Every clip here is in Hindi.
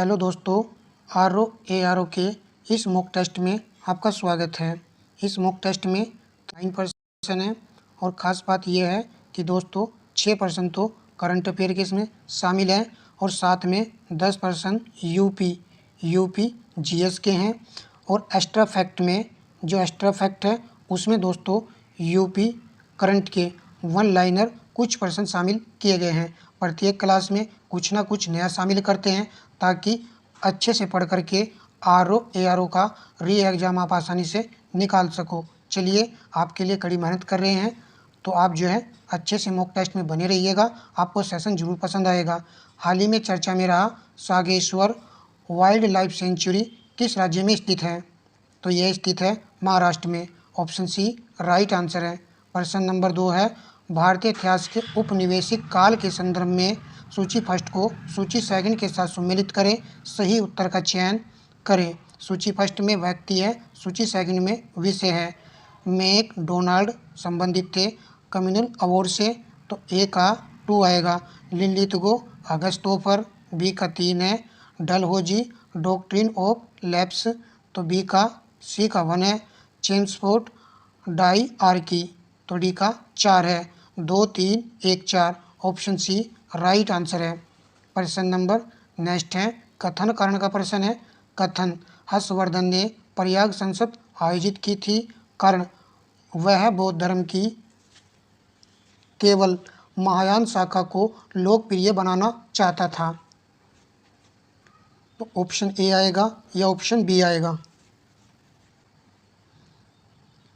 हेलो दोस्तों, आर ओ के इस मॉक टेस्ट में आपका स्वागत है। इस मॉक टेस्ट में 9% है और ख़ास बात यह है कि दोस्तों 6% तो करंट अफेयर के इसमें शामिल हैं और साथ में 10% यूपी जीएस के हैं। और एक्स्ट्रा फैक्ट में जो एक्स्ट्रा फैक्ट है उसमें दोस्तों यूपी करंट के वन लाइनर कुछ % शामिल किए गए हैं। प्रत्येक क्लास में कुछ ना कुछ नया शामिल करते हैं ताकि अच्छे से पढ़ करके आर ओ का री एग्ज़ाम आप आसानी से निकाल सको। चलिए, आपके लिए कड़ी मेहनत कर रहे हैं, तो आप जो है अच्छे से मॉक टेस्ट में बने रहिएगा, आपको सेशन ज़रूर पसंद आएगा। हाल ही में चर्चा में रहा सागेश्वर वाइल्ड लाइफ सेंचुरी किस राज्य में स्थित है? तो यह स्थित है महाराष्ट्र में। ऑप्शन सी राइट आंसर है। प्रश्न नंबर 2 है, भारतीय इतिहास के उपनिवेशिक काल के संदर्भ में सूची फर्स्ट को सूची सेकंड के साथ सम्मिलित करें। सही उत्तर का चयन करें। सूची फर्स्ट में व्यक्ति है, सूची सेकंड में विषय है। मैक डोनाल्ड संबंधित थे कम्युनल अवार्ड से, तो ए का 2 आएगा। लिलिथगो अगस्तोफर, बी का 3 है। डलहौजी डॉक्ट्रिन ऑफ लैप्स, तो बी का सी का 1 है। चेम्सफोर्ड डाई आर्की, तो डी का 4 है। 2 3 1 4 ऑप्शन सी राइट आंसर है। प्रश्न नंबर नेक्स्ट है, कथन कारण का प्रश्न है। कथन, हर्षवर्धन ने प्रयाग संसद आयोजित की थी, कारण वह बौद्ध धर्म की केवल महायान शाखा को लोकप्रिय बनाना चाहता था। तो ऑप्शन ए आएगा या ऑप्शन बी आएगा?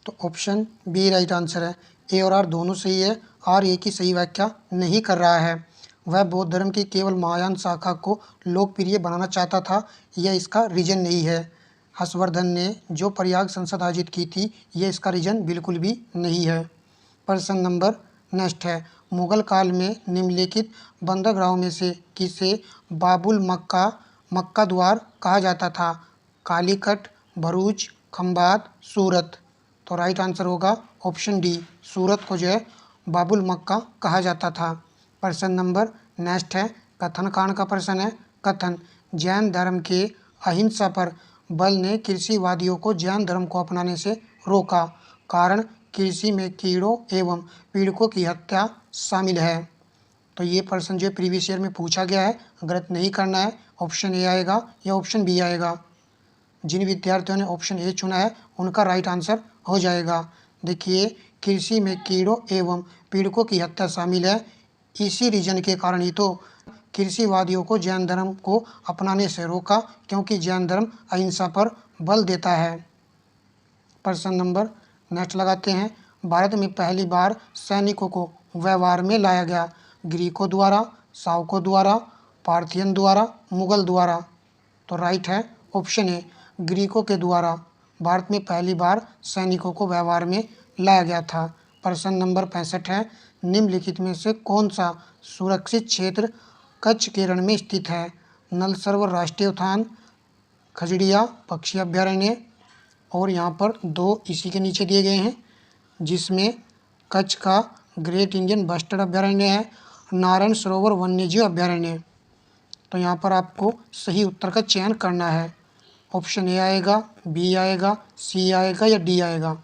तो ऑप्शन बी राइट आंसर है। ए और आर दोनों सही है। आर ए की सही व्याख्या नहीं कर रहा है। वह बौद्ध धर्म की केवल महायान शाखा को लोकप्रिय बनाना चाहता था, यह इसका रीजन नहीं है। हर्षवर्धन ने जो प्रयाग संसद आयोजित की थी, यह इसका रीजन बिल्कुल भी नहीं है। प्रश्न नंबर नेक्स्ट है, मुगल काल में निम्नलिखित बंदरगाहों में से किसे बाबुल मक्का द्वार कहा जाता था? कालीकट, भरूच, खंभात, सूरत। तो राइट आंसर होगा ऑप्शन डी, सूरत को जो है बाबुल मक्का कहा जाता था। प्रश्न नंबर नेक्स्ट है, कथन कांड का प्रश्न है। कथन, जैन धर्म के अहिंसा पर बल ने कृषिवादियों को जैन धर्म को अपनाने से रोका, कारण कृषि में कीड़ों एवं पीड़कों की हत्या शामिल है। तो ये प्रश्न जो प्रीवियस ईयर में पूछा गया है, गलत नहीं करना है। ऑप्शन ए आएगा या ऑप्शन बी आएगा? जिन विद्यार्थियों ने ऑप्शन ए चुना है उनका राइट आंसर हो जाएगा। देखिए, कृषि में कीड़ों एवं पीड़कों की हत्या शामिल है। इसी रीजन के कारण ही तो कृषिवादियों को जैन धर्म को अपनाने से रोका, क्योंकि जैन धर्म अहिंसा पर बल देता है। प्रश्न नंबर नेक्स्ट लगाते हैं, भारत में पहली बार सैनिकों को व्यवहार में लाया गया, ग्रीकों द्वारा, शावकों द्वारा, पार्थियन द्वारा, मुगल द्वारा? तो राइट है ऑप्शन ए, ग्रीकों के द्वारा भारत में पहली बार सैनिकों को व्यवहार में लाया गया था। प्रश्न नंबर 65 है, निम्नलिखित में से कौन सा सुरक्षित क्षेत्र कच्छ के रण में स्थित है? नल सरोवर राष्ट्रीय उद्यान, खजड़िया पक्षी अभ्यारण्य, और यहाँ पर 2 इसी के नीचे दिए गए हैं, जिसमें कच्छ का ग्रेट इंडियन बस्टर्ड अभ्यारण्य है, नारायण सरोवर वन्यजीव अभ्यारण्य। तो यहाँ पर आपको सही उत्तर का चयन करना है। ऑप्शन ए आएगा, बी आएगा, सी आएगा या डी आएगा?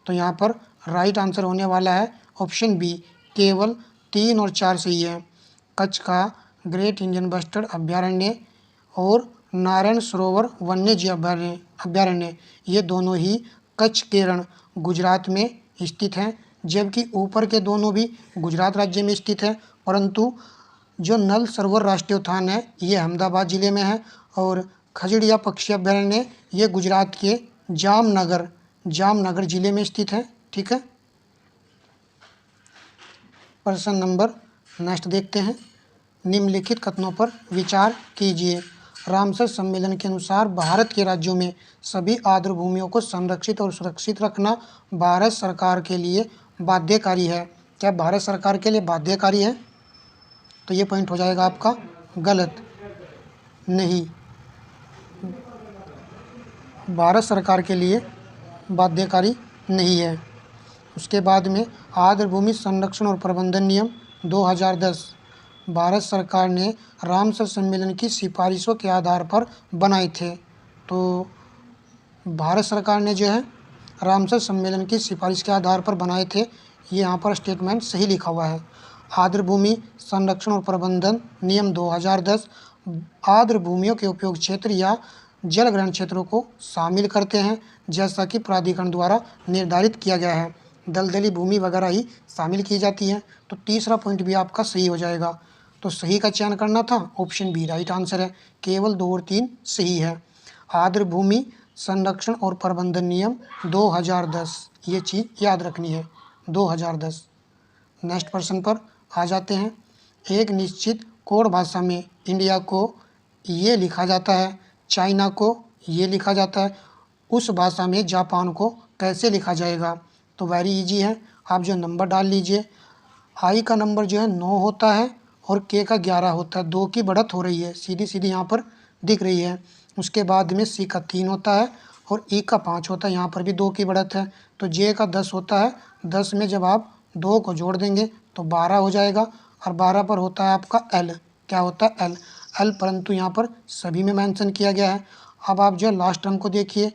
तो यहाँ पर राइट आंसर होने वाला है ऑप्शन बी, केवल 3 और 4 सही है। कच्छ का ग्रेट इंडियन बस्टर्ड अभ्यारण्य और नारायण सरोवर वन्यजीव अभ्यारण्य, ये दोनों ही कच्छ के रण गुजरात में स्थित हैं, जबकि ऊपर के दोनों भी गुजरात राज्य में स्थित है। परंतु जो नल सरोवर राष्ट्रीय उद्यान है ये अहमदाबाद ज़िले में है, और खजड़िया पक्षी अभ्यारण्य ये गुजरात के जामनगर ज़िले में स्थित है। ठीक है। प्रश्न नंबर नेक्स्ट देखते हैं, निम्नलिखित कथनों पर विचार कीजिए। रामसर सम्मेलन के अनुसार भारत के राज्यों में सभी आर्द्र भूमियों को संरक्षित और सुरक्षित रखना भारत सरकार के लिए बाध्यकारी है। क्या भारत सरकार के लिए बाध्यकारी है? तो ये पॉइंट हो जाएगा आपका गलत। नहीं, भारत सरकार के लिए बाध्यकारी नहीं है। उसके बाद में आर्द्र भूमि संरक्षण और प्रबंधन नियम 2010 भारत सरकार ने रामसर सम्मेलन की सिफारिशों के आधार पर बनाए थे। तो भारत सरकार ने जो है रामसर सम्मेलन की सिफारिश के आधार पर बनाए थे, ये यहाँ पर स्टेटमेंट सही लिखा हुआ है। आर्द्र भूमि संरक्षण और प्रबंधन नियम 2010 आर्द्र भूमियों के उपयोग क्षेत्र या जल ग्रहण क्षेत्रों को शामिल करते हैं, जैसा कि प्राधिकरण द्वारा निर्धारित किया गया है। दलदली भूमि वगैरह ही शामिल की जाती है। तो तीसरा पॉइंट भी आपका सही हो जाएगा। तो सही का चयन करना था, ऑप्शन बी राइट आंसर है। केवल 2 और 3 सही है। आर्द्र भूमि संरक्षण और प्रबंधन नियम 2010, ये चीज़ याद रखनी है, 2010। नेक्स्ट प्रश्न पर आ जाते हैं। एक निश्चित कोड भाषा में इंडिया को ये लिखा जाता है, चाइना को ये लिखा जाता है, उस भाषा में जापान को कैसे लिखा जाएगा? तो वेरी इजी है, आप जो नंबर डाल लीजिए। आई का नंबर जो है 9 होता है और के का 11 होता है, 2 की बढ़त हो रही है, सीधी सीधी यहाँ पर दिख रही है। उसके बाद में सी का 3 होता है और ई का 5 होता है, यहाँ पर भी 2 की बढ़त है। तो जे का 10 होता है, 10 में जब आप 2 को जोड़ देंगे तो 12 हो जाएगा और 12 पर होता है आपका एल। क्या होता है? एल। एल परंतु यहाँ पर सभी में मेंशन किया गया है। अब आप जो है लास्ट टर्म को देखिए,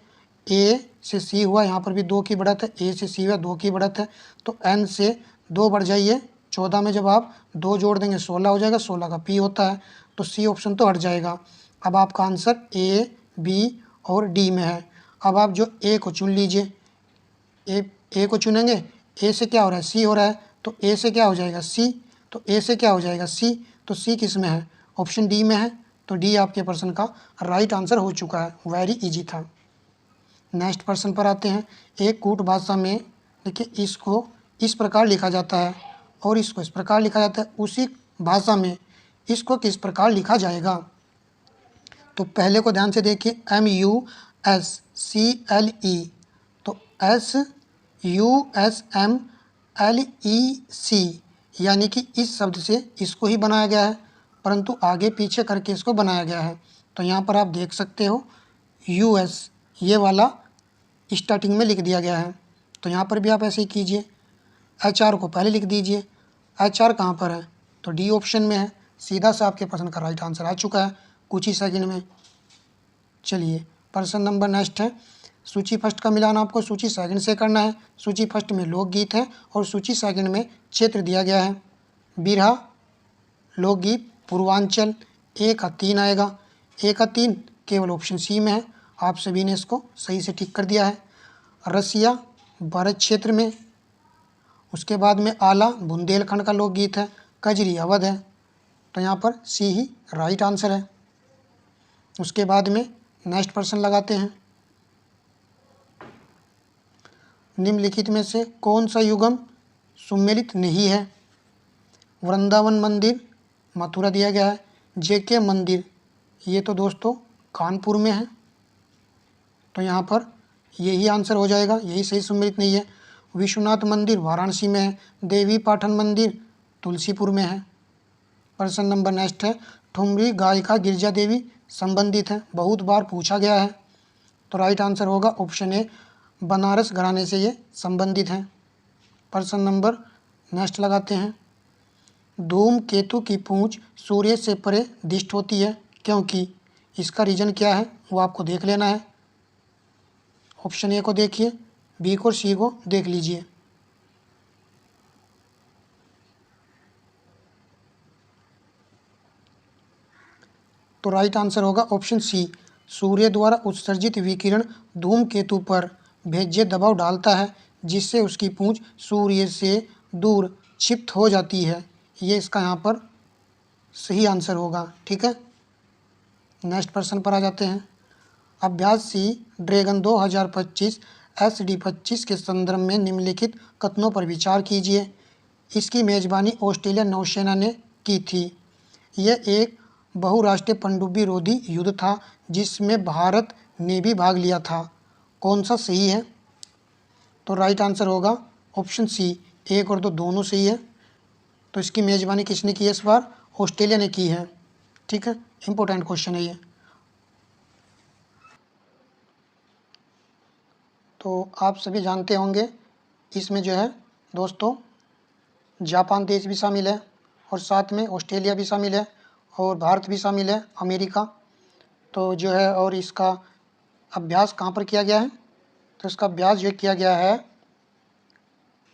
ए से सी हुआ, यहाँ पर भी 2 की बढ़त है, ए से सी हुआ 2 की बढ़त है, तो एन से 2 बढ़ जाइए, 14 में जब आप 2 जोड़ देंगे 16 हो जाएगा, 16 का पी होता है, तो सी ऑप्शन तो हट जाएगा। अब आपका आंसर ए, बी और डी में है। अब आप जो ए को चुन लीजिए, ए को चुनेंगे, ए से क्या हो रहा है? सी हो रहा है, तो ए से क्या हो जाएगा? सी, तो ए से क्या हो जाएगा? सी, तो सी किस में है? ऑप्शन डी में है, तो डी आपके प्रश्न का राइट आंसर हो चुका है। वेरी इजी था। नेक्स्ट प्रश्न पर आते हैं। एक कूट भाषा में देखिए इसको इस प्रकार लिखा जाता है और इसको इस प्रकार लिखा जाता है, उसी भाषा में इसको किस प्रकार लिखा जाएगा? तो पहले को ध्यान से देखिए, MUSCLE, तो SUSMLEC, यानी कि इस शब्द से इसको ही बनाया गया है, परंतु आगे पीछे करके इसको बनाया गया है। तो यहाँ पर आप देख सकते हो US ये वाला स्टार्टिंग में लिख दिया गया है, तो यहाँ पर भी आप ऐसे ही कीजिए। HR को पहले लिख दीजिए, HR कहाँ पर है? तो डी ऑप्शन में है। सीधा सा आपके प्रश्न का राइट आंसर आ चुका है कुछ ही सेकंड में। चलिए प्रश्न नंबर नेक्स्ट है। सूची फर्स्ट का मिलान आपको सूची सेकंड से करना है। सूची फर्स्ट में लोकगीत है और सूची सेकंड में क्षेत्र दिया गया है। बिरहा, लोकगीत, पूर्वांचल, ए का 3 आएगा। ए का 3 केवल ऑप्शन सी में है, आप सभी ने इसको सही से टिक कर दिया है। रसिया भारत क्षेत्र में, उसके बाद में आला बुंदेलखंड का लोकगीत है। कजरी अवध है, तो यहाँ पर सी ही राइट आंसर है। उसके बाद में नेक्स्ट प्रश्न लगाते हैं। निम्नलिखित में से कौन सा युगम सुमेलित नहीं है? वृंदावन मंदिर मथुरा दिया गया है। JK मंदिर ये तो दोस्तों कानपुर में है, तो यहाँ पर यही आंसर हो जाएगा, यही सही सुमेलित नहीं है। विश्वनाथ मंदिर वाराणसी में है। देवी पाटन मंदिर तुलसीपुर में है। प्रश्न नंबर नेक्स्ट है। ठुमरी गायिका गिरजा देवी संबंधित है, बहुत बार पूछा गया है, तो राइट आंसर होगा ऑप्शन ए, बनारस घराने से ये संबंधित हैं। प्रश्न नंबर नेक्स्ट लगाते हैं। धूमकेतु की पूंछ सूर्य से परे दृष्ट होती है क्योंकि? इसका रीजन क्या है वो आपको देख लेना है। ऑप्शन ए को देखिए, बी को, सी को देख लीजिए। तो राइट आंसर होगा ऑप्शन सी, सूर्य द्वारा उत्सर्जित विकिरण धूमकेतु पर भेज्य दबाव डालता है, जिससे उसकी पूंछ सूर्य से दूर क्षिप्त हो जाती है। ये इसका यहाँ पर सही आंसर होगा। ठीक है, नेक्स्ट प्रश्न पर आ जाते हैं। अभ्यास सी ड्रैगन 2025 SD25 के संदर्भ में निम्नलिखित कथनों पर विचार कीजिए। इसकी मेजबानी ऑस्ट्रेलिया नौसेना ने की थी। यह एक बहुराष्ट्रीय पनडुब्बी रोधी युद्ध था जिसमें भारत ने भी भाग लिया था। कौन सा सही है? तो राइट आंसर होगा ऑप्शन सी, 1 और 2 दोनों सही है। तो इसकी मेजबानी किसने की है इस बार? ऑस्ट्रेलिया ने की है। ठीक है, इंपॉर्टेंट क्वेश्चन है ये। तो आप सभी जानते होंगे इसमें जो है दोस्तों जापान देश भी शामिल है। और साथ में ऑस्ट्रेलिया भी शामिल है और भारत भी शामिल है, अमेरिका। तो जो है और इसका अभ्यास कहाँ पर किया गया है? तो इसका अभ्यास जो किया गया है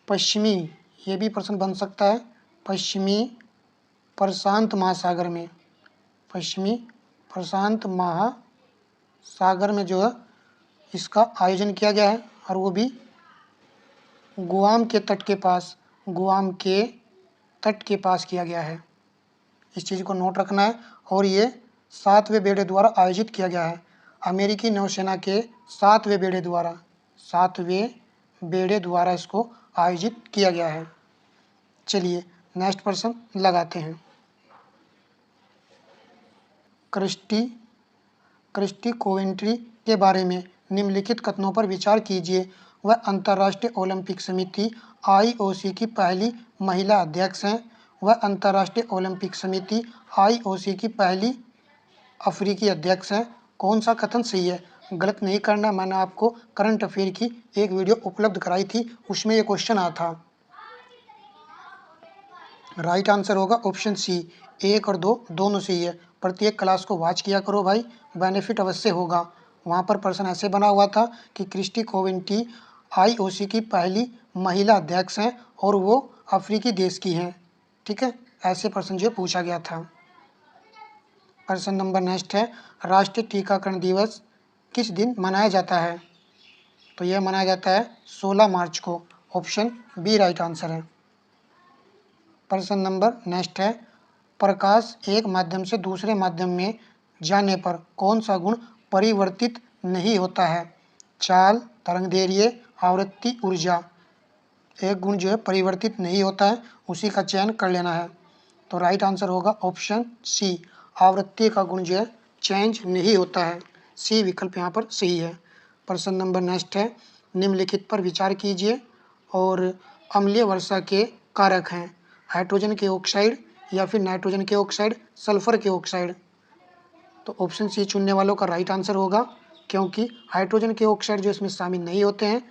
पश्चिमी, ये भी प्रश्न बन सकता है, पश्चिमी प्रशांत महासागर में, पश्चिमी प्रशांत महासागर में जो है इसका आयोजन किया गया है और वो भी गुआम के तट के पास, गुआम के तट के पास किया गया है। इस चीज़ को नोट रखना है। और ये 7वें बेड़े द्वारा आयोजित किया गया है, अमेरिकी नौसेना के 7वें बेड़े द्वारा, 7वें बेड़े द्वारा इसको आयोजित किया गया है। चलिए नेक्स्ट प्रश्न लगाते हैं। क्रिस्टी कोवेंट्री के बारे में निम्नलिखित कथनों पर विचार कीजिए। वह अंतर्राष्ट्रीय ओलंपिक समिति IOC की पहली महिला अध्यक्ष हैं। वह अंतर्राष्ट्रीय ओलंपिक समिति IOC की पहली अफ्रीकी अध्यक्ष हैं। कौन सा कथन सही है? गलत नहीं करना। मैंने आपको करंट अफेयर की एक वीडियो उपलब्ध कराई थी, उसमें ये क्वेश्चन आया था। राइट आंसर होगा ऑप्शन सी, 1 और 2 दोनों सही है। प्रत्येक क्लास को वॉच किया करो भाई, बेनिफिट अवश्य होगा। वहाँ पर प्रश्न ऐसे बना हुआ था कि क्रिस्टी कोवेंट्री IOC की पहली महिला अध्यक्ष हैं और वो अफ्रीकी देश की हैं। ठीक है, ऐसे प्रश्न जो पूछा गया था। प्रश्न नंबर नेक्स्ट है, राष्ट्रीय टीकाकरण दिवस किस दिन मनाया जाता है? तो यह मनाया जाता है 16 मार्च को। ऑप्शन बी राइट आंसर है। प्रश्न नंबर नेक्स्ट है, प्रकाश एक माध्यम से दूसरे माध्यम में जाने पर कौन सा गुण परिवर्तित नहीं होता है? चाल, तरंगदैर्घ्य, आवृत्ति, ऊर्जा। एक गुण जो है परिवर्तित नहीं होता है, उसी का चयन कर लेना है। तो राइट आंसर होगा ऑप्शन सी, आवृत्ति का गुण जो है चेंज नहीं होता है। सी विकल्प यहाँ पर सही है। प्रश्न नंबर नेक्स्ट है, निम्नलिखित पर विचार कीजिए और अम्लीय वर्षा के कारक हैं। हाइड्रोजन के ऑक्साइड या फिर नाइट्रोजन के ऑक्साइड, सल्फर के ऑक्साइड। तो ऑप्शन सी चुनने वालों का राइट आंसर होगा, क्योंकि हाइड्रोजन के ऑक्साइड जो इसमें शामिल नहीं होते हैं।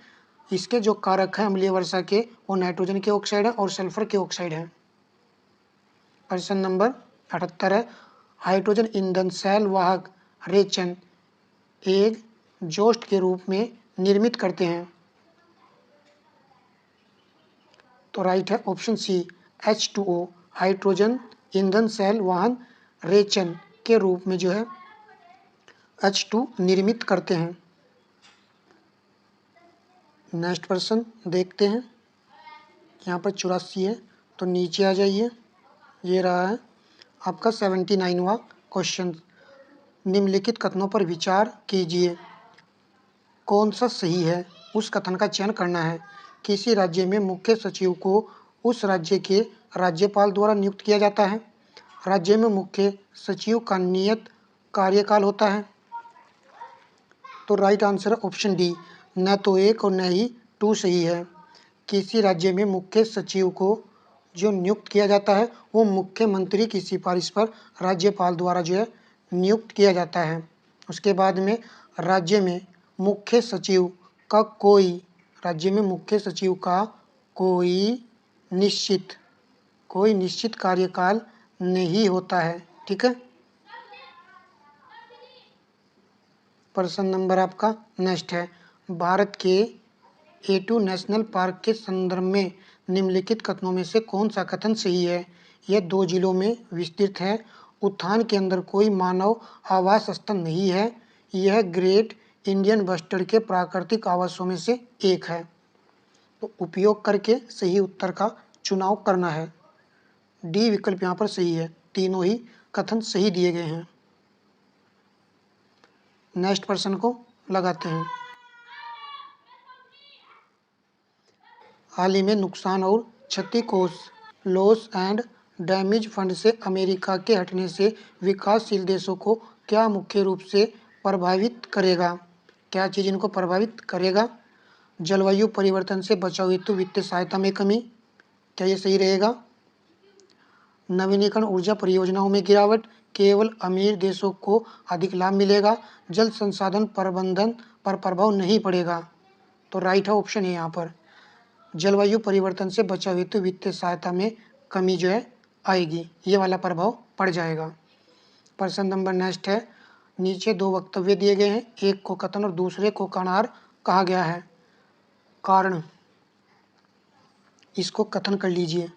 इसके जो कारक हैं अम्लीय वर्षा के, वो नाइट्रोजन के ऑक्साइड है और सल्फर के ऑक्साइड है। प्रश्न नंबर 78 है, हाइड्रोजन ईंधन सेल वाहक रेचन एग्जॉस्ट के रूप में निर्मित करते हैं। तो राइट है ऑप्शन सी, H2O हाइड्रोजन ईंधन सेल वाहन रेचन के रूप में जो है H2 निर्मित करते हैं। नेक्स्ट प्रश्न देखते हैं। यहाँ पर 84 है, तो नीचे आ जाइए। ये रहा है आपका 79वां क्वेश्चन। निम्नलिखित कथनों पर विचार कीजिए, कौन सा सही है, उस कथन का चयन करना है। किसी राज्य में मुख्य सचिव को उस राज्य के राज्यपाल द्वारा नियुक्त किया जाता है। राज्य में मुख्य सचिव का नियत कार्यकाल होता है। तो राइट आंसर ऑप्शन डी, न तो 1 और न ही 2 सही है। किसी राज्य में मुख्य सचिव को जो नियुक्त किया जाता है वो मुख्यमंत्री की सिफारिश पर राज्यपाल द्वारा जो है नियुक्त किया जाता है। उसके बाद में राज्य में मुख्य सचिव का कोई, राज्य में मुख्य सचिव का कोई निश्चित कार्यकाल नहीं होता है। ठीक है। प्रश्न नंबर आपका नेक्स्ट है, भारत के A2 नेशनल पार्क के संदर्भ में निम्नलिखित कथनों में से कौन सा कथन सही है? यह 2 जिलों में विस्तृत है। उद्यान के अंदर कोई मानव आवास स्थल नहीं है। यह ग्रेट इंडियन बस्टर्ड के प्राकृतिक आवासों में से एक है। तो उपयोग करके सही उत्तर का चुनाव करना है। डी विकल्प यहाँ पर सही है, तीनों ही कथन सही दिए गए हैं। नेक्स्ट प्रश्न को लगाते हैं। हाल ही में नुकसान और क्षति कोष लॉस एंड डैमेज फंड से अमेरिका के हटने से विकासशील देशों को क्या मुख्य रूप से प्रभावित करेगा? क्या चीज़ इनको प्रभावित करेगा? जलवायु परिवर्तन से बचाव हेतु वित्तीय सहायता में कमी, क्या ये सही रहेगा? नवीनीकरण ऊर्जा परियोजनाओं में गिरावट, केवल अमीर देशों को अधिक लाभ मिलेगा, जल संसाधन प्रबंधन पर प्रभाव नहीं पड़ेगा। तो राइट है ऑप्शन है यहाँ पर, जलवायु परिवर्तन से बचाव हेतु वित्तीय सहायता में कमी जो है आएगी, ये वाला प्रभाव पड़ जाएगा। प्रश्न नंबर नेक्स्ट है, नीचे दो वक्तव्य दिए गए हैं, एक को कथन और दूसरे को कणार कहा गया है। कारण, इसको कथन कर लीजिए।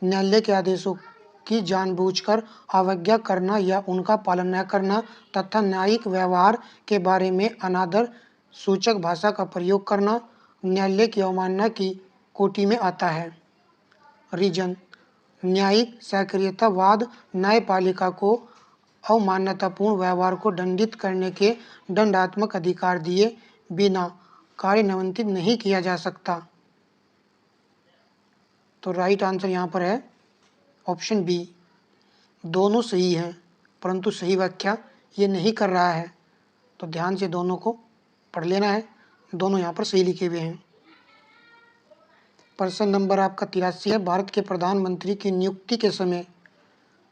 न्यायालय के आदेशों की जानबूझकर अवज्ञा करना या उनका पालन न करना तथा न्यायिक व्यवहार के बारे में अनादर सूचक भाषा का प्रयोग करना न्यायालय की अवमानना की कोटि में आता है। रीजन, न्यायिक सक्रियतावाद न्यायपालिका को अवमाननापूर्ण व्यवहार को दंडित करने के दंडात्मक अधिकार दिए बिना कार्यान्वित नहीं किया जा सकता। तो राइट आंसर यहाँ पर है ऑप्शन बी। दोनों सही हैं, परंतु सही व्याख्या ये नहीं कर रहा है, तो ध्यान से दोनों को पढ़ लेना है। दोनों यहाँ पर सही लिखे हुए हैं। प्रश्न नंबर आपका 83 है, भारत के प्रधानमंत्री की नियुक्ति के समय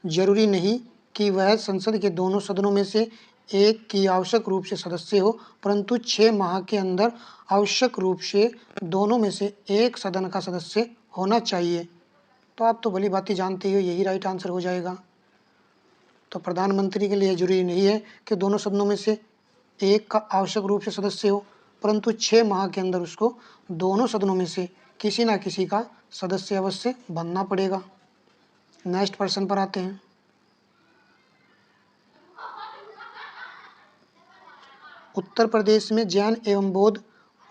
जरूरी नहीं कि वह संसद के दोनों सदनों में से एक की आवश्यक रूप से सदस्य हो, परंतु 6 माह के अंदर आवश्यक रूप से दोनों में से एक सदन का सदस्य होना चाहिए। तो आप तो भली भांति जानते हो, यही राइट आंसर हो जाएगा। तो प्रधानमंत्री के लिए जरूरी नहीं है कि दोनों सदनों में से एक का आवश्यक रूप से सदस्य हो, परंतु 6 माह के अंदर उसको दोनों सदनों में से किसी न किसी का सदस्य अवश्य बनना पड़ेगा। नेक्स्ट प्रश्न पर आते हैं। उत्तर प्रदेश में जैन एवं बौद्ध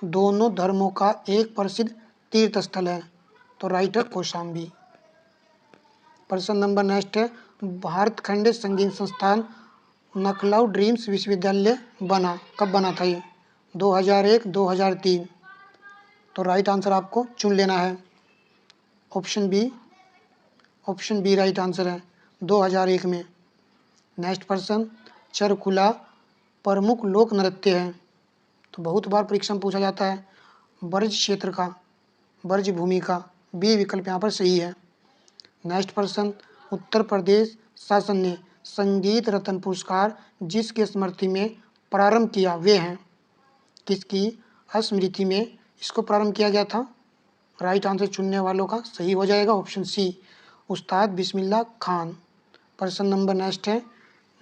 दोनों धर्मों का एक प्रसिद्ध तीर्थ स्थल है। तो राइट है कौशाम्बी। प्रश्न नंबर नेक्स्ट है, भारत खंड संगीत संस्थान नखलऊ ड्रीम्स विश्वविद्यालय बना, कब बना था ये? 2001, 2003। तो राइट आंसर आपको चुन लेना है। ऑप्शन बी राइट आंसर है, 2001 में। नेक्स्ट प्रश्न, चरकुला प्रमुख लोक नृत्य है। तो बहुत बार परीक्षा में पूछा जाता है। ब्रज क्षेत्र का, ब्रज भूमि का, बी विकल्प यहाँ पर सही है। नेक्स्ट प्रश्न, उत्तर प्रदेश शासन ने संगीत रत्न पुरस्कार जिसके स्मृति में प्रारंभ किया वे हैं, किसकी स्मृति में इसको प्रारंभ किया गया था? राइट आंसर चुनने वालों का सही हो जाएगा ऑप्शन सी, उस्ताद बिस्मिल्लाह खान। प्रश्न नंबर नेक्स्ट है,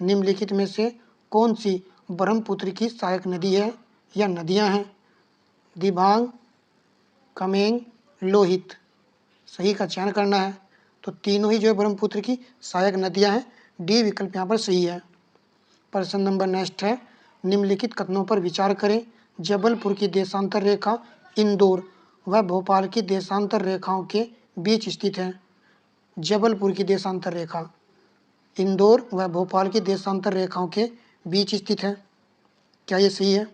निम्नलिखित में से कौन सी ब्रह्मपुत्र की सहायक नदी है या नदियां हैं? दिबांग, कमेंग, लोहित। सही का चयन करना है। तो तीनों ही जो है ब्रह्मपुत्र की सहायक नदियां हैं, डी विकल्प यहाँ पर सही है। प्रश्न नंबर नेक्स्ट है, निम्नलिखित कथनों पर विचार करें। जबलपुर की देशांतर रेखा इंदौर व भोपाल की देशांतर रेखाओं के बीच स्थित है। जबलपुर की देशांतर रेखा इंदौर व भोपाल की देशांतर रेखाओं के बीच स्थित है। क्या ये सही है?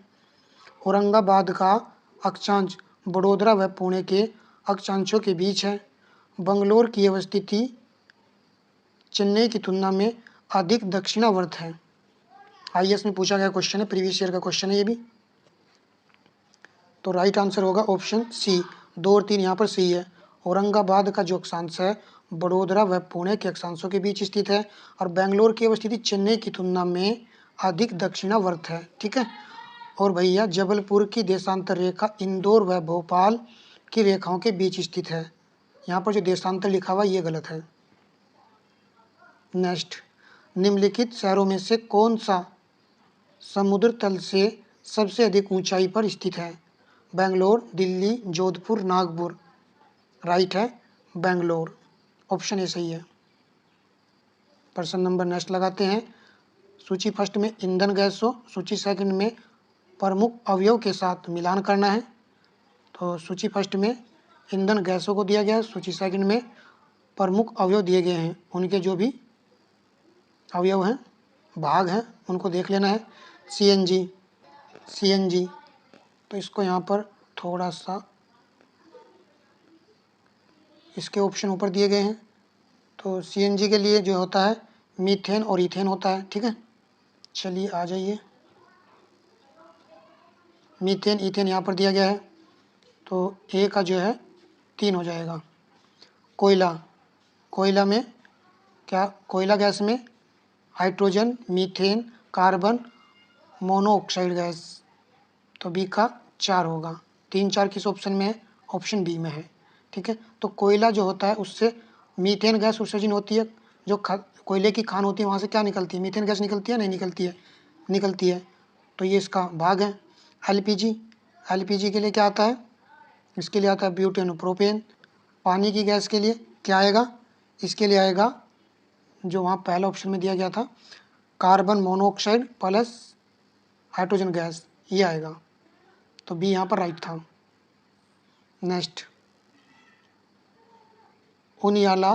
औरंगाबाद का अक्षांश बड़ोदरा व पुणे के अक्षांशों के बीच है। बंगलोर की अवस्थिति चेन्नई की तुलना में अधिक दक्षिणावर्त है। आईएएस में पूछा गया क्वेश्चन है, प्रीवियस ईयर का क्वेश्चन है ये भी। तो राइट आंसर होगा ऑप्शन सी, 2 और 3 यहाँ पर सही है। औरंगाबाद का जो अक्षांश है बड़ोदरा व पुणे के अक्षांशों के बीच स्थित है और बेंगलोर की अवस्थिति चेन्नई की तुलना में अधिक दक्षिणावर्त है। ठीक है। और भैया जबलपुर की देशांतर रेखा इंदौर व भोपाल की रेखाओं के बीच स्थित है। यहाँ पर जो देशांतर लिखा हुआ ये गलत है। नेक्स्ट, निम्नलिखित शहरों में से कौन सा समुद्र तल से सबसे अधिक ऊंचाई पर स्थित है? बेंगलोर, दिल्ली, जोधपुर, नागपुर। राइट है बेंगलोर, ऑप्शन ए सही है। प्रश्न नंबर नेक्स्ट लगाते हैं। सूची फर्स्ट में ईंधन गैसों, सूची सेकंड में प्रमुख अवयव के साथ मिलान करना है। तो सूची फर्स्ट में ईंधन गैसों को दिया गया है, सूची सेकंड में प्रमुख अवयव दिए गए हैं, उनके जो भी अवयव हैं, भाग हैं, उनको देख लेना है। सीएनजी, तो इसको यहाँ पर थोड़ा सा इसके ऑप्शन ऊपर दिए गए हैं। तो सीएनजी के लिए जो होता है मीथेन और इथेन होता है। ठीक है, चलिए आ जाइए। मीथेन इथेन यहाँ पर दिया गया है, तो ए का जो है 3 हो जाएगा। कोयला में क्या, कोयला गैस में hydrogen, methane, carbon monoxide gas, तो बी का 4 होगा। 3, 4 किस ऑप्शन में है? ऑप्शन बी में है। ठीक है, तो कोयला जो होता है उससे मीथेन गैस उत्सर्जन होती है, जो कोयले की खान होती है वहाँ से क्या निकलती है, मीथेन गैस निकलती है, नहीं निकलती है, निकलती है। तो ये इसका भाग है। एलपीजी, एलपीजी के लिए क्या आता है, इसके लिए आता है ब्यूटेन प्रोपेन। पानी की गैस के लिए क्या आएगा, इसके लिए आएगा जो वहाँ पहला ऑप्शन में दिया गया था, carbon monoxide plus hydrogen gas, ये आएगा। तो बी यहाँ पर राइट था। नेक्स्ट, उनियाला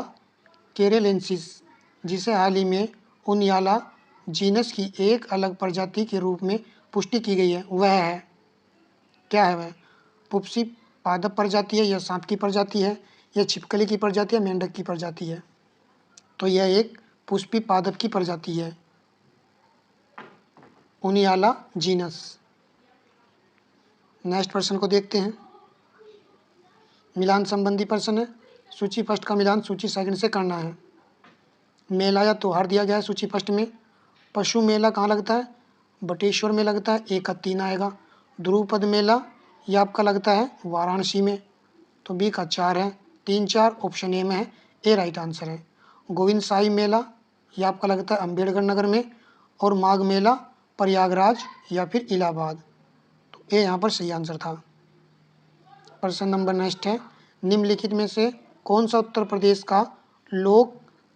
केरेलेंसिस, जिसे हाल ही में उनियाला जीनस की एक अलग प्रजाति के रूप में पुष्टि की गई है, वह है, क्या है वह, पुप्सी पादप प्रजाति है, या सांप की प्रजाति है, या छिपकली की प्रजाति है, मेंढक की प्रजाति है। तो यह एक पुष्पी पादप की प्रजाति है, उनियाला जीनस। नेक्स्ट प्रश्न को देखते हैं। मिलान संबंधी प्रश्न है। सूची फर्स्ट का मिलान सूची सेकंड से करना है। मेला या त्योहार दिया गया है सूची फर्स्ट में। पशु मेला कहाँ लगता है, बटेश्वर में लगता है, 1 का 3 आएगा। ध्रुपद मेला यह आपका लगता है वाराणसी में, तो बी का 4 है। 3 4 ऑप्शन ए में है, ए राइट आंसर है। गोविंद साई मेला यह आपका लगता है अम्बेडकर नगर में, और माघ मेला प्रयागराज या फिर इलाहाबाद, तो ए यहाँ पर सही आंसर था। प्रश्न नंबर नेक्स्ट है, निम्नलिखित में से कौन सा उत्तर प्रदेश का लोक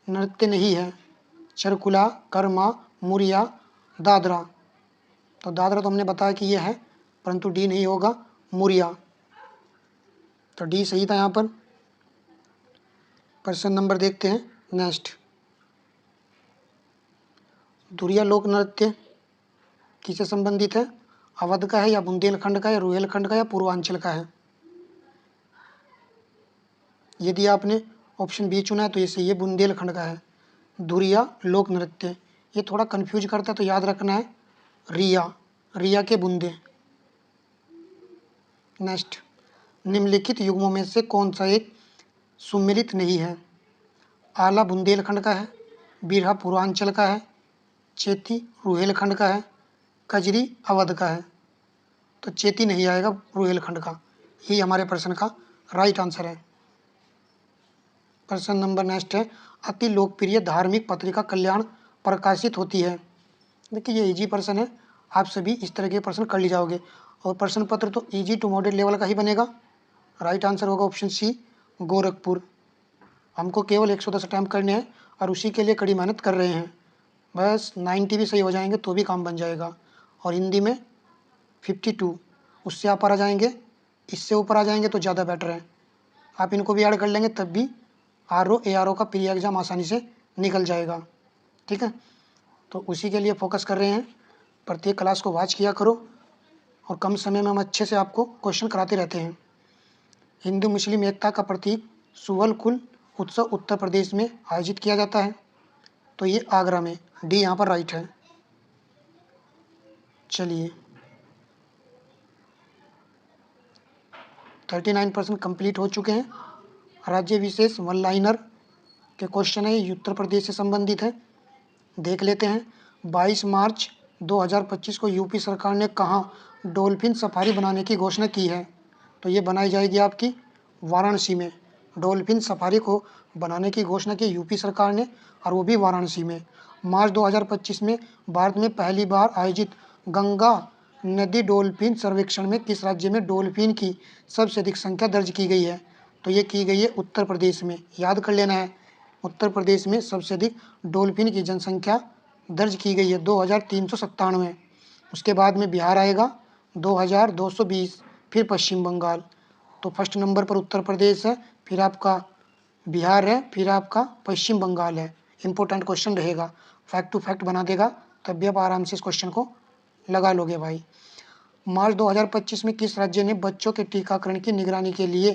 नृत्य नहीं है, चरकुला, कर्मा, मुरिया, दादरा। तो दादरा तो हमने बताया कि यह है, परंतु डी नहीं होगा, मुरिया, तो डी सही था यहाँ पर। प्रश्न नंबर देखते हैं नेक्स्ट, धुरिया लोक नृत्य किससे संबंधित है, अवध का है, या बुंदेलखंड का, या रुहेलखंड का, या पूर्वांचल का है। यदि आपने ऑप्शन बी चुना है तो ये सही है, बुंदेलखंड का है धुरिया लोक नृत्य। ये थोड़ा कंफ्यूज करता है, तो याद रखना है रिया, रिया के बूंदे। नेक्स्ट, निम्नलिखित युग्मों में से कौन सा एक सुमेलित नहीं है, आला बुंदेलखंड का है, बिरहा पूर्वांचल का है, चेती रुहेलखंड का है, कजरी अवध का है। तो चेती नहीं आएगा, रुहेलखंड का, ये हमारे प्रश्न का राइट आंसर है। प्रश्न नंबर नेक्स्ट है, अति लोकप्रिय धार्मिक पत्रिका कल्याण प्रकाशित होती है। देखिए ये इजी प्रश्न है, आप सभी इस तरह के प्रश्न कर ली जाओगे, और प्रश्न पत्र तो इजी टू मॉडरेट लेवल का ही बनेगा। राइट आंसर होगा ऑप्शन सी, गोरखपुर। हमको केवल 110 अटैम्प्ट करने हैं और उसी के लिए कड़ी मेहनत कर रहे हैं। बस 90 भी सही हो जाएंगे तो भी काम बन जाएगा। और हिंदी में 52, उससे आप आ जाएंगे, इससे ऊपर आ जाएंगे तो ज़्यादा बेटर है। आप इनको भी ऐड कर लेंगे तब भी आरओ एआरओ का प्री एग्ज़ाम आसानी से निकल जाएगा। ठीक है, तो उसी के लिए फोकस कर रहे हैं। प्रत्येक क्लास को वॉच किया करो, और कम समय में हम अच्छे से आपको क्वेश्चन कराते रहते हैं। हिंदू मुस्लिम एकता का प्रतीक सुवल कुल उत्सव उत्तर प्रदेश में आयोजित किया जाता है, तो ये आगरा में, डी यहाँ पर राइट है। चलिए 39% कंप्लीट हो चुके हैं। राज्य विशेष वन लाइनर के क्वेश्चन है, ये उत्तर प्रदेश से संबंधित है, देख लेते हैं। 22 मार्च 2025 को यूपी सरकार ने कहाँ डॉल्फिन सफारी बनाने की घोषणा की है, तो ये बनाई जाएगी आपकी वाराणसी में। डॉल्फिन सफारी को बनाने की घोषणा की यूपी सरकार ने, और वो भी वाराणसी में। मार्च 2025 में भारत में पहली बार आयोजित गंगा नदी डॉल्फिन सर्वेक्षण में किस राज्य में डॉल्फिन की सबसे अधिक संख्या दर्ज की गई है, तो ये की गई है उत्तर प्रदेश में। याद कर लेना है, उत्तर प्रदेश में सबसे अधिक डॉल्फिन की जनसंख्या दर्ज की गई है 2397। उसके बाद में बिहार आएगा 2220, फिर पश्चिम बंगाल। तो फर्स्ट नंबर पर उत्तर प्रदेश है, फिर आपका बिहार है, फिर आपका पश्चिम बंगाल है। इंपॉर्टेंट क्वेश्चन रहेगा, फैक्ट टू फैक्ट बना देगा, तब भी आप आराम से इस क्वेश्चन को लगा लोगे भाई। मार्च 2025 में किस राज्य ने बच्चों के टीकाकरण की निगरानी के लिए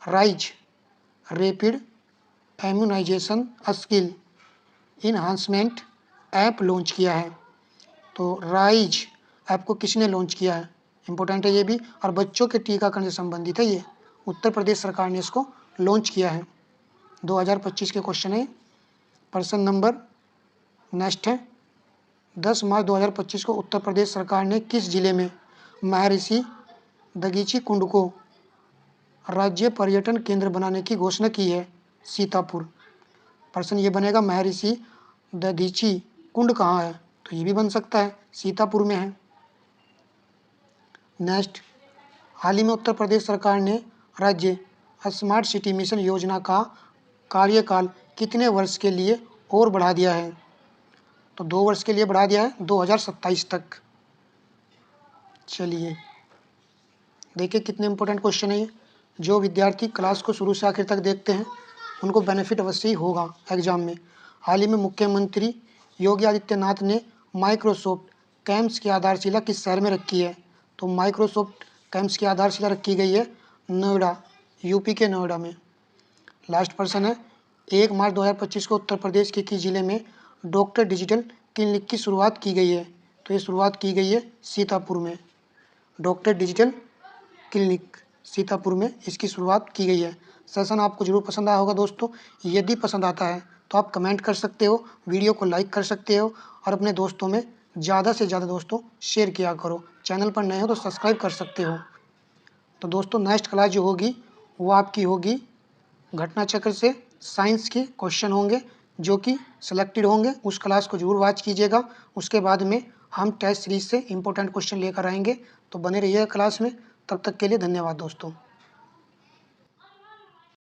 RISE rapid immunisation skill enhancement app launch किया है। तो राइज ऐप को किसने लॉन्च किया है, इंपॉर्टेंट है ये भी, और बच्चों के टीकाकरण से संबंधित है ये। उत्तर प्रदेश सरकार ने इसको लॉन्च किया है। 2025 के क्वेश्चन है। प्रश्न नंबर नेक्स्ट है, 10 मार्च 2025 को उत्तर प्रदेश सरकार ने किस जिले में महर्षि दगीची कुंड को राज्य पर्यटन केंद्र बनाने की घोषणा की है, सीतापुर। प्रश्न ये बनेगा महर्षि दधीची कुंड कहाँ है, तो ये भी बन सकता है, सीतापुर में है। नेक्स्ट, हाल ही में उत्तर प्रदेश सरकार ने राज्य स्मार्ट सिटी मिशन योजना का कार्यकाल कितने वर्ष के लिए और बढ़ा दिया है, तो 2 वर्ष के लिए बढ़ा दिया है, 2027 तक। चलिए देखिए कितने इंपॉर्टेंट क्वेश्चन है ये। जो विद्यार्थी क्लास को शुरू से आखिर तक देखते हैं उनको बेनिफिट अवश्य ही होगा एग्जाम में। हाल ही में मुख्यमंत्री योगी आदित्यनाथ ने माइक्रोसॉफ्ट कैंप्स की आधारशिला किस शहर में रखी है, तो माइक्रोसॉफ्ट कैंप्स की आधारशिला रखी गई है नोएडा, यूपी के नोएडा में। लास्ट प्रश्न है, 1 मार्च 2025 को उत्तर प्रदेश के किस जिले में डॉक्टर डिजिटल क्लिनिक की शुरुआत की गई है, तो ये शुरुआत की गई है सीतापुर में। डॉक्टर डिजिटल क्लिनिक सीतापुर में इसकी शुरुआत की गई है। सेशन आपको जरूर पसंद आया होगा दोस्तों। यदि पसंद आता है तो आप कमेंट कर सकते हो, वीडियो को लाइक कर सकते हो और अपने दोस्तों में ज़्यादा से ज़्यादा दोस्तों शेयर किया करो। चैनल पर नए हो तो सब्सक्राइब कर सकते हो। तो दोस्तों नेक्स्ट क्लास जो होगी वो आपकी होगी घटना चक्र से साइंस के क्वेश्चन होंगे जो कि सिलेक्टेड होंगे, उस क्लास को जरूर वॉच कीजिएगा। उसके बाद में हम टेस्ट सीरीज से इंपॉर्टेंट क्वेश्चन लेकर आएंगे, तो बने रहिएगा क्लास में। तब तक के लिए धन्यवाद दोस्तों।